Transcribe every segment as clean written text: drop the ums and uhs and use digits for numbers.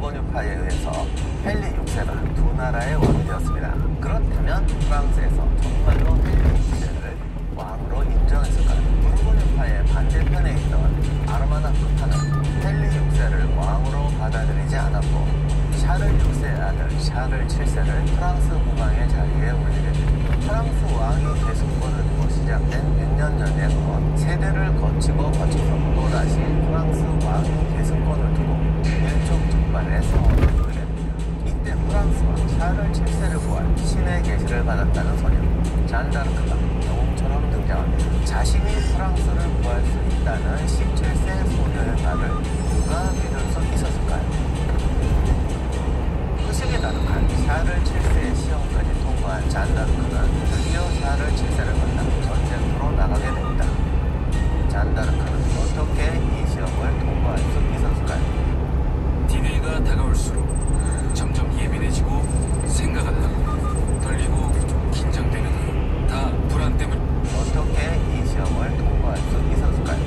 보르고뉴파에 의해서 헨리 6세가 두 나라의 왕이 되었습니다. 그렇다면 프랑스에서 정말로 헨리 6세를 왕으로 인정했을까요? 보르고뉴파의 반대편에 있던 아르마나크파는 헨리 6세를 왕으로 받아들이지 않았고 샤를 6세의 아들 샤를 7세를 프랑스 국왕의 자리에 올리게 됩니다. 프랑스 왕이 계승권을 두고 시작된 100년 전쟁은 세대를 거치고 또다시 프랑스 왕이 계승권을 두고 일촉즉발의 상황을 보이게 됩니다. 이때 프랑스 왕 샤를 7세를 구할 신의 계시를 받았다는 소녀 잔다르크가 영웅처럼 등장합니다. 자신이 프랑스를 구할 수 있다는 17세 소녀의 말을 누가 믿을 수 있었을까요? 의식이 가득한 샤를 7세의 시험까지 통과한 잔다르크는 드디어 샤를 7세를 만나 전쟁터로 나가게 됩니다. 잔다르크는 어떻게 이 시험을 통과할 수 있었을까요? 디데이가 다가올수록 점점 예민해지고 생각한다고 떨리고 긴장되는 다 불안 때문. 어떻게 이 시험을 통과할 수 있었을까요?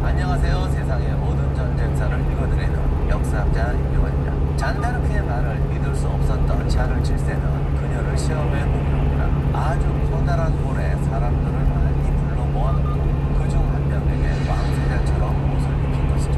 안녕하세요. 세상의 모든 전쟁사를 읽어드리는 역사학자 임종원입니다. 잔다르크의 말을 믿을 수 없었던 샤를 7세는 그녀를 시험에 보기로 아주 커다란 홀에 사람들을 많이 불러 모아놓고 그중 한 명에게 왕세자처럼 옷을 입힌 것이죠.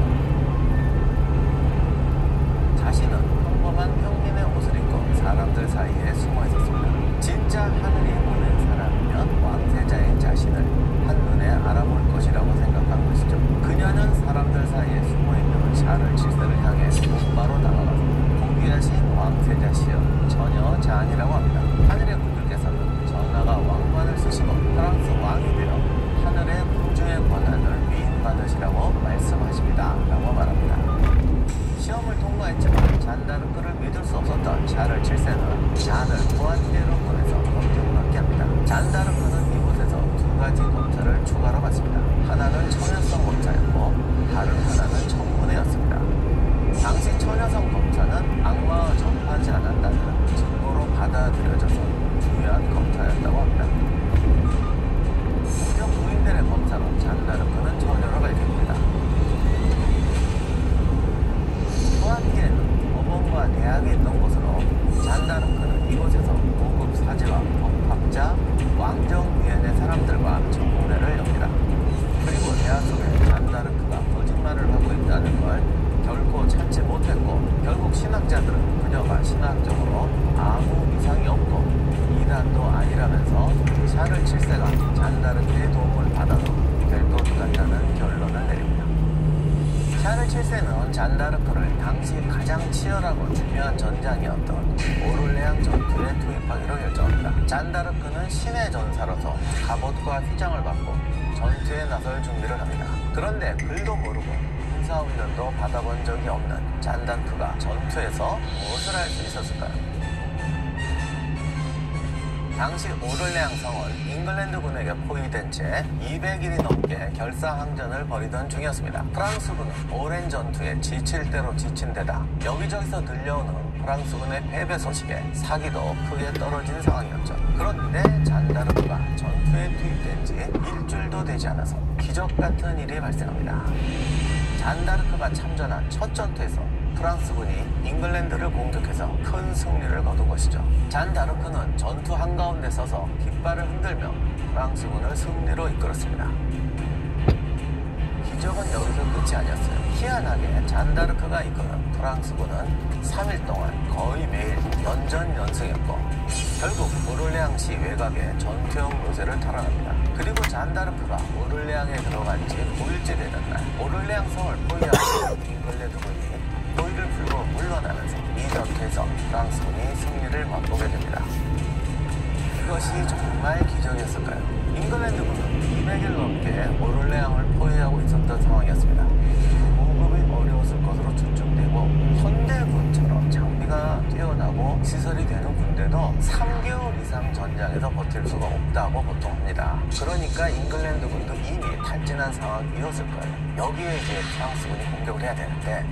자신은 평범한 평민의 옷을 입고 사람들 사이에 숨어 있었습니다. 진짜 하늘이 보낸 사람이면 왕세자인 자신을 한눈에 알아볼 것이라고 생각한 것이죠. 그녀는 사람들 사이에 숨어있는 샤를 7세를 향해 곧바로 다가가서 고귀하신 왕세자시여 처녀 잔이라고 합니다. 하늘의 분들께서는 전하가 왕관을 쓰시고 프랑스 왕이 되어 하늘의 공주의 권한을 위임받으시라고 말씀하십니다 라고 말합니다. 시험을 통과했지만 잔다르크를 믿을 수 없었던 샤를 7세는 잔을 무한대로 보내서 검증받게 합니다. 잔다르크는 이곳에서 두 가지 검사를 추가로 받습니다. 하나는 처녀성 검사였고 다른 하나는 청문회였습니다. 당시 처녀성 검사는 악마와 접하지 않았다는 증거로 받아들여져서 중요한 검사였다고 합니다. 공정 부인들의 검사로 잔다르크는 처녀로 발견됩니다. 또 한개는 법원과 대학이 있던 곳으로 잔다르크는 이곳에서 고급 사제와 법학자, 왕정위원회 사람들과 청문회를 엽니다. 그리고 대화 속에 잔다르크가 거짓말을 하고 있다는 걸 결코 찾지 못했고 결국 신학자들은 그녀가 신학적으로 아무 이상이 없고 이단도 아니라면서 샤를 7세가 잔다르크의 도움을 받아도 될 것 같다는 결론을 내립니다. 샤를 7세는 잔다르크를 당시 가장 치열하고 중요한 전장이었던 오를레앙 전투에 투입하기로 결정합니다. 잔다르크는 신의 전사로서 갑옷과 휘장을 받고 전투에 나설 준비를 합니다. 그런데 글도 모르고 군사훈련도 받아본 적이 없는 잔다르크가 전투에서 무엇을 할 수 있었을까요? 당시 오를레앙 성은 잉글랜드군에게 포위된 채 200일이 넘게 결사항전을 벌이던 중이었습니다. 프랑스군은 오랜 전투에 지칠 대로 지친 데다 여기저기서 들려오는 프랑스군의 패배 소식에 사기도 크게 떨어진 상황이었죠. 그런데 잔다르크가 전투에 투입된 지 일주일도 되지 않아서 기적 같은 일이 발생합니다. 잔다르크가 참전한 첫 전투에서 프랑스군이 잉글랜드를 공격해서 큰 승리를 거둔 것이죠. 잔다르크는 전투 한가운데 서서 깃발을 흔들며 프랑스군을 승리로 이끌었습니다. 기적은 여기서 끝이 아니었어요. 희한하게 잔다르크가 이끄는 프랑스군은 3일 동안 거의 매일 연전연승했고 결국 오를레앙시 외곽에 전투형 요새를 탈환합니다. 그리고 잔다르크가 오를레앙에 들어간 지 9일째 되는 날 오를레앙 성을 포위하고 잉글랜드군이 포위를 풀고 물러나면서 이 전투에서 프랑스군이 승리를 맛보게 됩니다. 이것이 정말 기적이었을까요? 잉글랜드군은 200일 넘게 오를레앙을 포위하고 있었던 상황이었습니다. 보급이 어려웠을 것으로 추측되고 현대군처럼 장비가 뛰어나고 시설이 되는 군대도 3개월 이상 전장에서 버틸 수가 없다고 보통 합니다. 그러니까 잉글랜드군도 이미 탈진한 상황이었을 거예요. 여기에 이제 프랑스군이 공격을 해야 되는데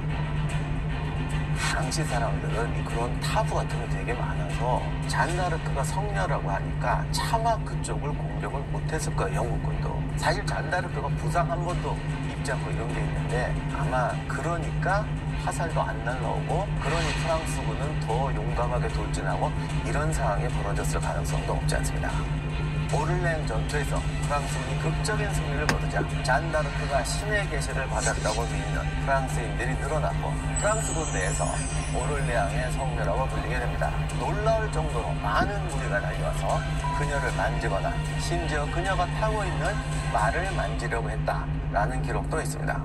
당시 사람들은 그런 타부 같은 게 되게 많아서 잔다르크가 성녀라고 하니까 차마 그쪽을 공격을 못했을 거예요. 영국군도. 사실 잔다르크가 부상 한 번도 입지 않고 이런 게 있는데 아마 그러니까 화살도 안 날라오고 그러니 프랑스군은 더 용감하게 돌진하고 이런 상황이 벌어졌을 가능성도 없지 않습니다. 오를레앙 전투에서 프랑스군이 극적인 승리를 거두자 잔다르크가 신의 계시를 받았다고 믿는 프랑스인들이 늘어났고 프랑스군 내에서 오를레앙의 성녀라고 불리게 됩니다. 놀라울 정도로 많은 무리가 달려와서 그녀를 만지거나 심지어 그녀가 타고 있는 말을 만지려고 했다라는 기록도 있습니다.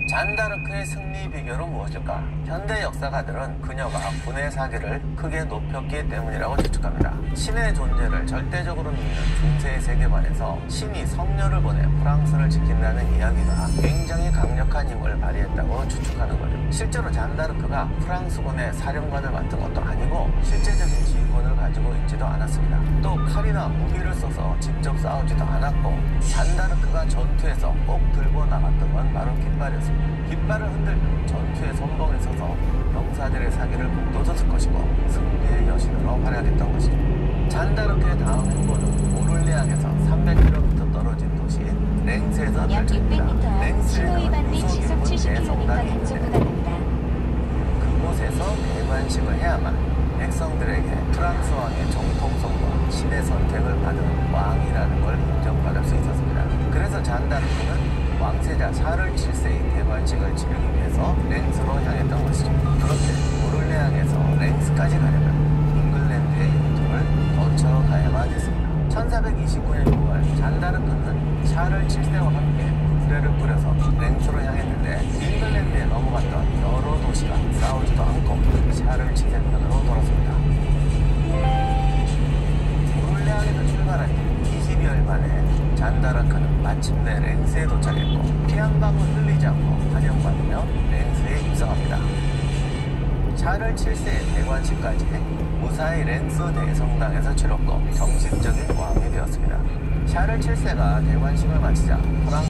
잔다르크의 승리 비결은 무엇일까? 현대 역사가들은 그녀가 군의 사기를 크게 높였기 때문이라고 추측합니다. 신의 존재를 절대적으로 믿는 중세 세계관에서 신이 성녀를 보내 프랑스를 지킨다는 이야기가 굉장히 강력한 힘을 발휘했다고 추측하는 거죠. 실제로 잔다르크가 프랑스군의 사령관을 맡은 것도 아니고 실제적인 지휘권을 가지고 있지도 않았습니다. 또 칼이나 무기를 써서 직접 싸우지도 않았고 잔다르크가 전투에서 꼭 들고 나갔던 건 바로 깃발이었습니다. 깃발을 흔들면 전투의 선봉에 서서 병사들의 사기를 북돋았을 것이고 승리의 여신으로 활약했던 것이죠. 잔다르크의 다음 행보는 오를레앙에서 300km 떨어진 도시 랭스에서 약 펼쳐집니다. 600m 앞 신호 위반 및 시속 랭스에는 70km 단속 구간입니다. 그곳에서 대관식을 해야만 백성들에게 프랑스 왕의 정통성과 신의 선택을 받은 왕이라는 걸 인정받을 수 있었습니다. 그래서 잔다르크는 왕세자 샤를 7세의 대관식을 치르기 위해서 랭스로 향했던 것이죠. 그런데 오를레앙에서 랭스까지 가려면 잉글랜드의 영토를 거쳐가야만 했습니다. 1429년 6월 잔다르크는 샤를 7세와 함께 군대를 꾸려서 랭스로 향했는데 잉글랜드에 넘어갔던 여러 도시가 싸우지도 않고 샤를 7세 편으로 돌았습니다. 오를레앙에서 출발한 뒤 20여일 만에 잔다르크는 마침내 랭스에 도착했고 피 한 방울 흘리지 않고 환영받으며 랭스에 입성합니다. 샤를 7세의 대관식까지 무사히 랭스 대성당에서 치렀고 정식적인 왕이 되었습니다. 샤를 7세가 대관식을 마치자 프랑스